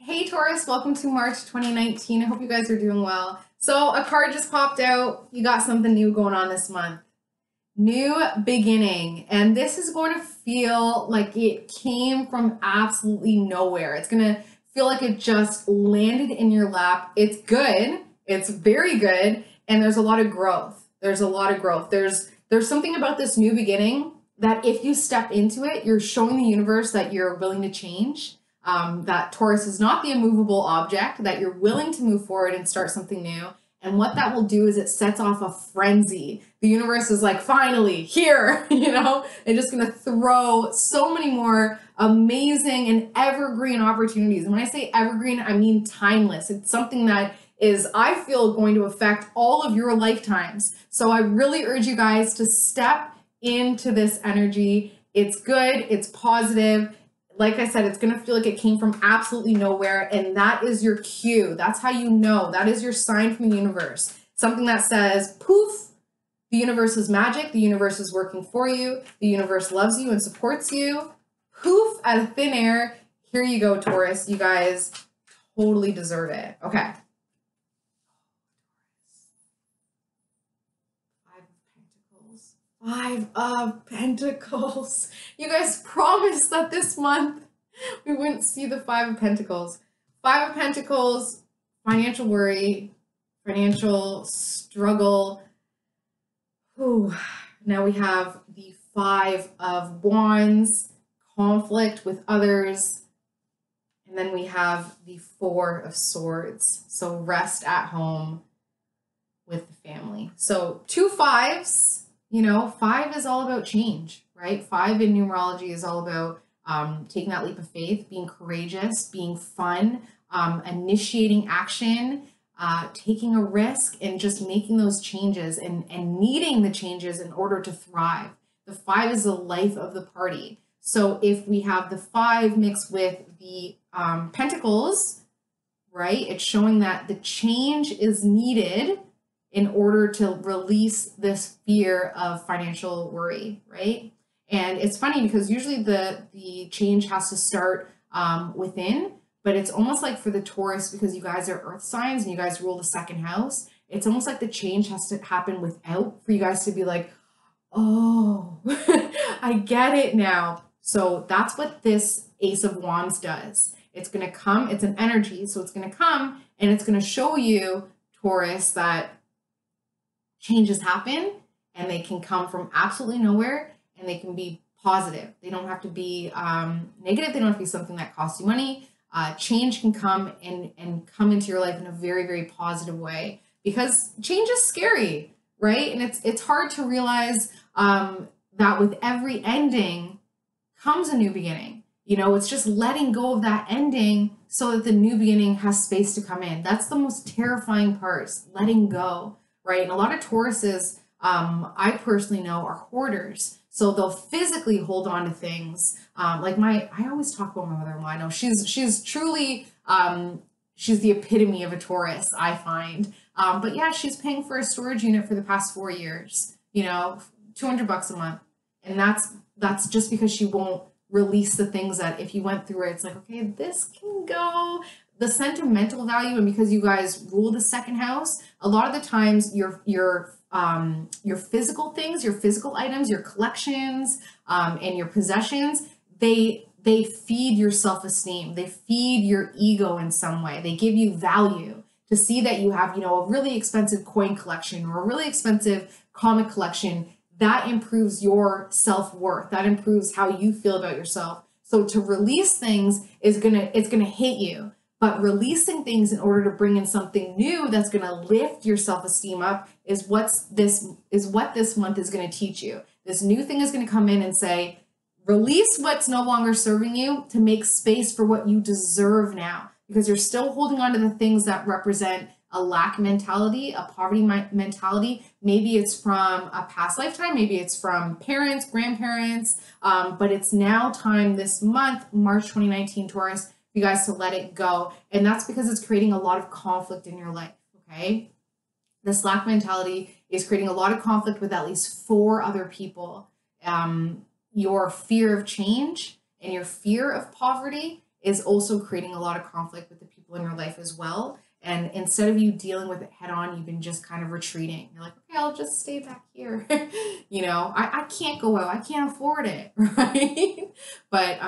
Hey Taurus, welcome to March 2019. I hope you guys are doing well. So a card just popped out. You got something new going on this month. New beginning. And this is going to feel like it came from absolutely nowhere. It's going to feel like it just landed in your lap. It's good. It's very good. And there's a lot of growth. There's a lot of growth. There's something about this new beginning that if you step into it, you're showing the universe that you're willing to change. That Taurus is not the immovable object, that you're willing to move forward and start something new. And what that will do is it sets off a frenzy. The universe is like, finally, here, and just going to throw so many more amazing and evergreen opportunities. And when I say evergreen, I mean timeless. It's something that is, I feel, going to affect all of your lifetimes. So I really urge you guys to step into this energy. It's good. It's positive. Like I said, it's going to feel like it came from absolutely nowhere. And that is your cue. That's how you know. That is your sign from the universe. Something that says, poof, the universe is magic. The universe is working for you. The universe loves you and supports you. Poof, out of thin air. Here you go, Taurus. You guys totally deserve it. Okay. Five of Pentacles. You guys promised that this month we wouldn't see the Five of Pentacles. Five of Pentacles, financial worry, financial struggle. Ooh. Now we have the Five of Wands, conflict with others. And then we have the Four of Swords. So rest at home with the family. So two fives. Five is all about change, right? Five in numerology is all about taking that leap of faith, being courageous, being fun, initiating action, taking a risk, and just making those changes and needing the changes in order to thrive. The five is the life of the party. So if we have the five mixed with the pentacles, right, it's showing that the change is needed in order to release this fear of financial worry, right? And it's funny because usually the change has to start within, but it's almost like for the Taurus, because you guys are earth signs and you guys rule the second house, it's almost like the change has to happen without for you guys to be like, oh, I get it now. So that's what this Ace of Wands does. It's going to come, it's an energy, so it's going to come and it's going to show you, Taurus, that changes happen and they can come from absolutely nowhere and they can be positive. They don't have to be negative. They don't have to be something that costs you money. Change can come and come into your life in a very, very positive way because change is scary, right? And it's hard to realize that with every ending comes a new beginning. It's just letting go of that ending so that the new beginning has space to come in. That's the most terrifying part, letting go. Right. And a lot of Tauruses, I personally know, are hoarders. So they'll physically hold on to things. I always talk about my mother-in-law. I know she's truly, she's the epitome of a Taurus, I find. But yeah, she's paying for a storage unit for the past 4 years, $200 a month. And that's just because she won't release the things that if you went through it, it's like, okay, this can go. The sentimental value, and because you guys rule the second house, a lot of the times your physical things, your physical items, your collections, and your possessions, they feed your self-esteem. They feed your ego in some way. They give you value. To see that you have, a really expensive coin collection or a really expensive comic collection, that improves your self-worth. That improves how you feel about yourself. So to release things it's gonna hit you. But releasing things in order to bring in something new that's going to lift your self-esteem up is what this month is going to teach you. This new thing is going to come in and say, release what's no longer serving you to make space for what you deserve now, because you're still holding on to the things that represent a lack mentality, a poverty mentality. Maybe it's from a past lifetime. Maybe it's from parents, grandparents. But it's now time this month, March 2019, Taurus, you guys to let it go. And that's because it's creating a lot of conflict in your life, okay? This lack mentality is creating a lot of conflict with at least 4 other people. Your fear of change and your fear of poverty is also creating a lot of conflict with the people in your life as well. And instead of you dealing with it head on, you've been just kind of retreating. You're like, okay, I'll just stay back here. You know, I can't go out. I can't afford it, right? But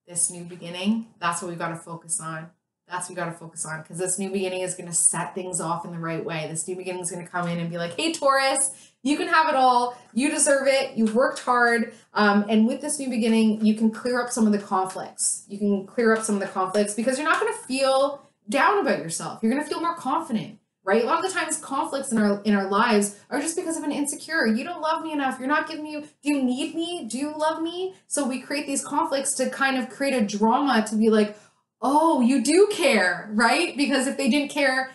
this new beginning, that's what we've got to focus on. That's what we got to focus on, because this new beginning is going to set things off in the right way. This new beginning is going to come in and be like, hey, Taurus, you can have it all. You deserve it. You've worked hard. And with this new beginning, you can clear up some of the conflicts. You can clear up some of the conflicts because you're not going to feel down about yourself. You're going to feel more confident, right? A lot of the times conflicts in our lives are just because of an insecure. You don't love me enough. You're not giving me, do you need me? Do you love me? So we create these conflicts to kind of create a drama to be like, oh, you do care, right? Because if they didn't care,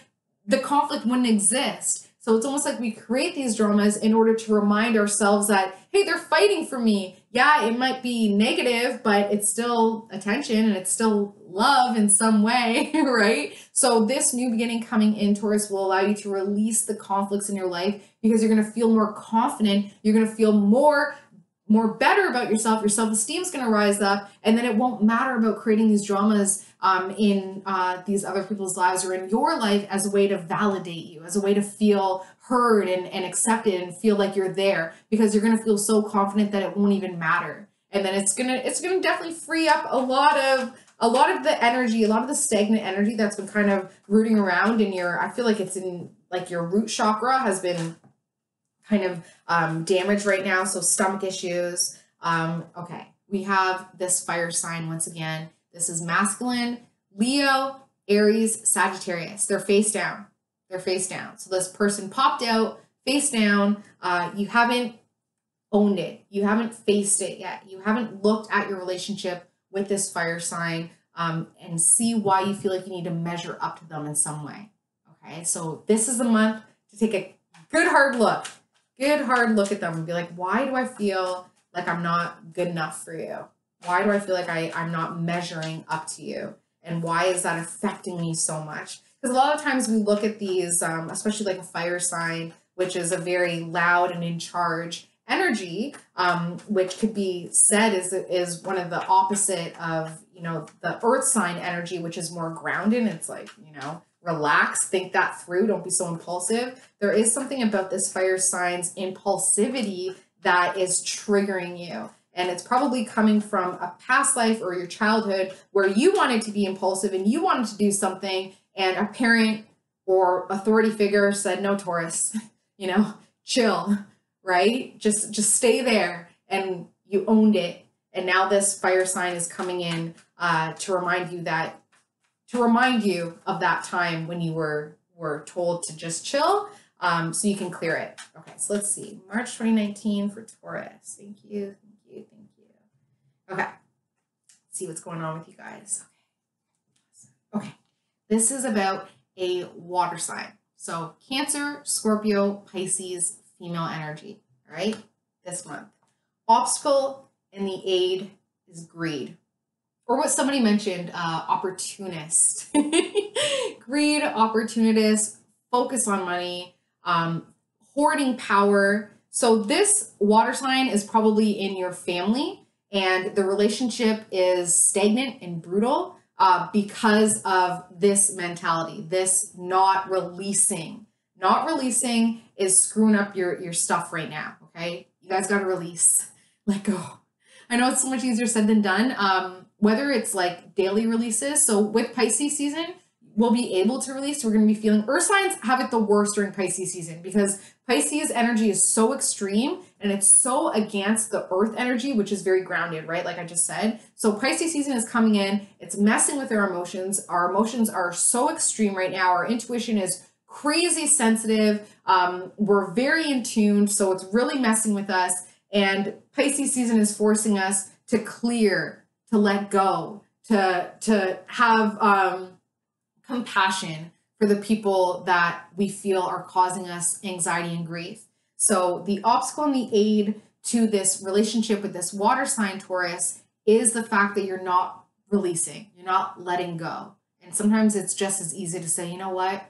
the conflict wouldn't exist. So it's almost like we create these dramas in order to remind ourselves that, hey, they're fighting for me. Yeah, it might be negative, but it's still attention and it's still love in some way, right? So this new beginning coming in, Taurus, will allow you to release the conflicts in your life because you're going to feel more confident. You're going to feel more better about yourself. Your self-esteem is going to rise up, and then it won't matter about creating these dramas in these other people's lives or in your life as a way to validate you, as a way to feel heard and accepted and feel like you're there, because you're going to feel so confident that it won't even matter. And then it's gonna definitely free up a lot of the energy, a lot of the stagnant energy that's been kind of rooting around in your, I feel like it's in like your root chakra has been kind of damaged right now. So stomach issues. Okay, we have this fire sign once again. This is masculine, Leo, Aries, Sagittarius. They're face down. They're face down. So this person popped out face down. You haven't owned it. You haven't faced it yet. You haven't looked at your relationship with this fire sign and see why you feel like you need to measure up to them in some way. Okay, so this is the month to take a good hard look at them and be like, why do I feel like I'm not good enough for you? Why do I feel like I'm not measuring up to you? And why is that affecting me so much? Because a lot of times we look at these, especially like a fire sign, which is a very loud and in charge energy, which could be said is one of the opposite of, you know, the earth sign energy, which is more grounded. It's like, you know, relax, think that through, don't be so impulsive. There is something about this fire sign's impulsivity that is triggering you. And it's probably coming from a past life or your childhood where you wanted to be impulsive and you wanted to do something, and a parent or authority figure said, no, Taurus, you know, chill, right? Just stay there, and you owned it. And now this fire sign is coming in to remind you of that time when you were told to just chill, so you can clear it. Okay, so let's see. March 2019 for Taurus. Thank you. Okay, let's see what's going on with you guys. Okay, this is about a water sign. So Cancer, Scorpio, Pisces, female energy, all right, this month. Obstacle in the aid is greed. Or what somebody mentioned, opportunist. Greed, opportunist, focus on money, hoarding power. So this water sign is probably in your family, and the relationship is stagnant and brutal because of this mentality, this not releasing. Not releasing is screwing up your stuff right now, okay? You guys got to release, let go. I know it's so much easier said than done. Whether it's like daily releases. So with Pisces season, we'll be able to release. We're going to be feeling, earth signs have it the worst during Pisces season because Pisces energy is so extreme and it's so against the earth energy, which is very grounded, right? Like I just said. So Pisces season is coming in. It's messing with our emotions. Our emotions are so extreme right now. Our intuition is crazy sensitive. We're very in tune. So it's really messing with us. And Pisces season is forcing us to clear, to let go, to have compassion for the people that we feel are causing us anxiety and grief. So the obstacle and the aid to this relationship with this water sign Taurus is the fact that you're not releasing, you're not letting go. And sometimes it's just as easy to say, you know what?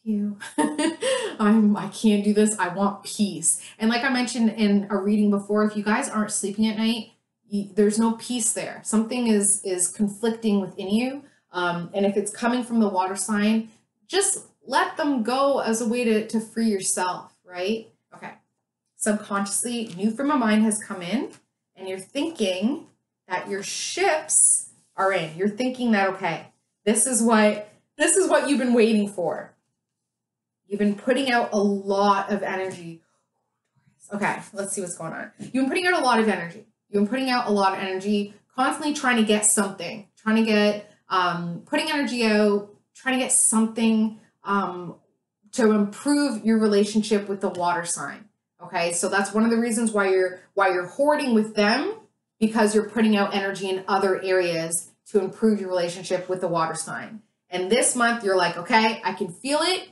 You. I can't do this. I want peace. And like I mentioned in a reading before, if you guys aren't sleeping at night, there's no peace there. Something is conflicting within you. And if it's coming from the water sign, just let them go as a way to free yourself, right? Okay. Subconsciously, new frame of mind has come in, and you're thinking that your ships are in. You're thinking that, okay, this is what you've been waiting for. You've been putting out a lot of energy. Okay, let's see what's going on. You've been putting out a lot of energy. You've been putting out a lot of energy, constantly trying to get something, trying to get, putting energy out, trying to get something to improve your relationship with the water sign. Okay, so that's one of the reasons why you're hoarding with them, because you're putting out energy in other areas to improve your relationship with the water sign. And this month you're like, okay, I can feel it.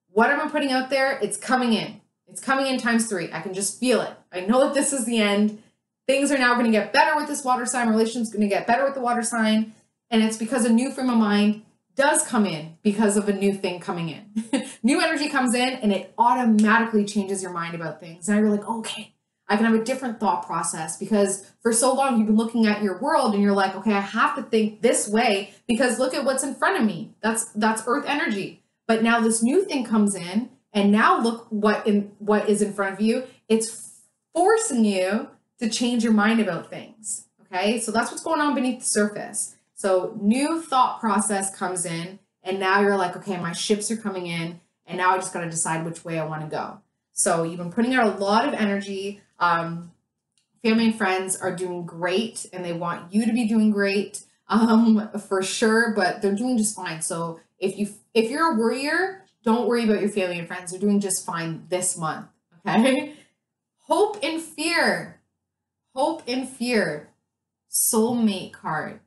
What am I putting out there? It's coming in. It's coming in times 3. I can just feel it. I know that this is the end. Things are now going to get better with this water sign. Relations going to get better with the water sign. And it's because a new frame of mind does come in because of a new thing coming in. New energy comes in and it automatically changes your mind about things. Now you're like, okay, I can have a different thought process, because for so long you've been looking at your world and you're like, okay, I have to think this way because look at what's in front of me. That's earth energy. But now this new thing comes in, and now look what is in front of you. It's forcing you to change your mind about things. Okay, so that's what's going on beneath the surface. So new thought process comes in, and now you're like, okay, my ships are coming in, and now I just got to decide which way I want to go. So you've been putting out a lot of energy. Family and friends are doing great, and they want you to be doing great, for sure, but they're doing just fine. So if you're a worrier, don't worry about your family and friends. They're doing just fine this month, okay? Hope and fear. Hope and fear. Soulmate card.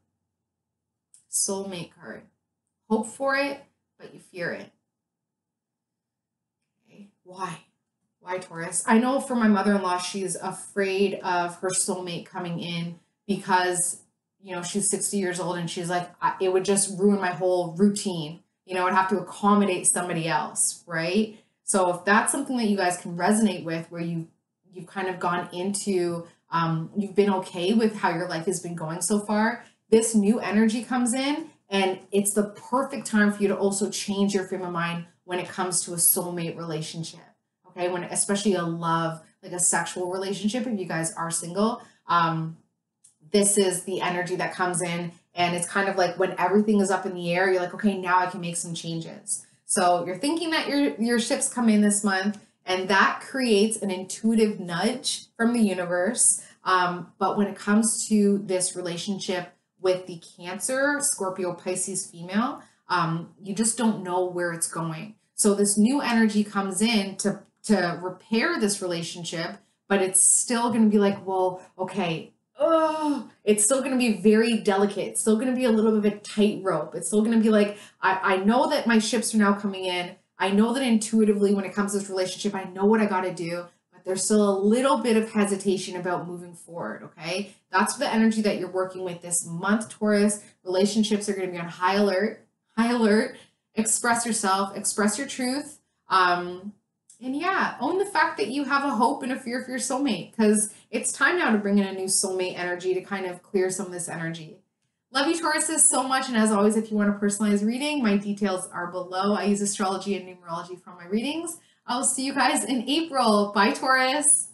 Soulmate card. Hope for it, but you fear it. Okay. Why? Why, Taurus? I know for my mother-in-law, she's afraid of her soulmate coming in because, you know, she's 60 years old and she's like, it would just ruin my whole routine. You know, I'd have to accommodate somebody else, right? So if that's something that you guys can resonate with, where you've kind of gone into, you've been okay with how your life has been going so far, this new energy comes in, and it's the perfect time for you to also change your frame of mind when it comes to a soulmate relationship. Okay, when especially a love, like a sexual relationship, if you guys are single, this is the energy that comes in. And it's kind of like when everything is up in the air, you're like, okay, now I can make some changes. So you're thinking that your ships come in this month, and that creates an intuitive nudge from the universe. But when it comes to this relationship with the Cancer, Scorpio, Pisces female, you just don't know where it's going. So this new energy comes in to repair this relationship, but it's still going to be like, well, okay, it's still going to be very delicate. It's still going to be a little bit of a tightrope. It's still going to be like, I know that my ships are now coming in. I know that intuitively when it comes to this relationship, I know what I got to do, but there's still a little bit of hesitation about moving forward. Okay. That's the energy that you're working with this month, Taurus. Relationships are going to be on high alert, express yourself, express your truth. And yeah, own the fact that you have a hope and a fear for your soulmate, because it's time now to bring in a new soulmate energy to kind of clear some of this energy. Love you, Tauruses, so much. And as always, if you want a personalized reading, my details are below. I use astrology and numerology for my readings. I'll see you guys in April. Bye, Taurus.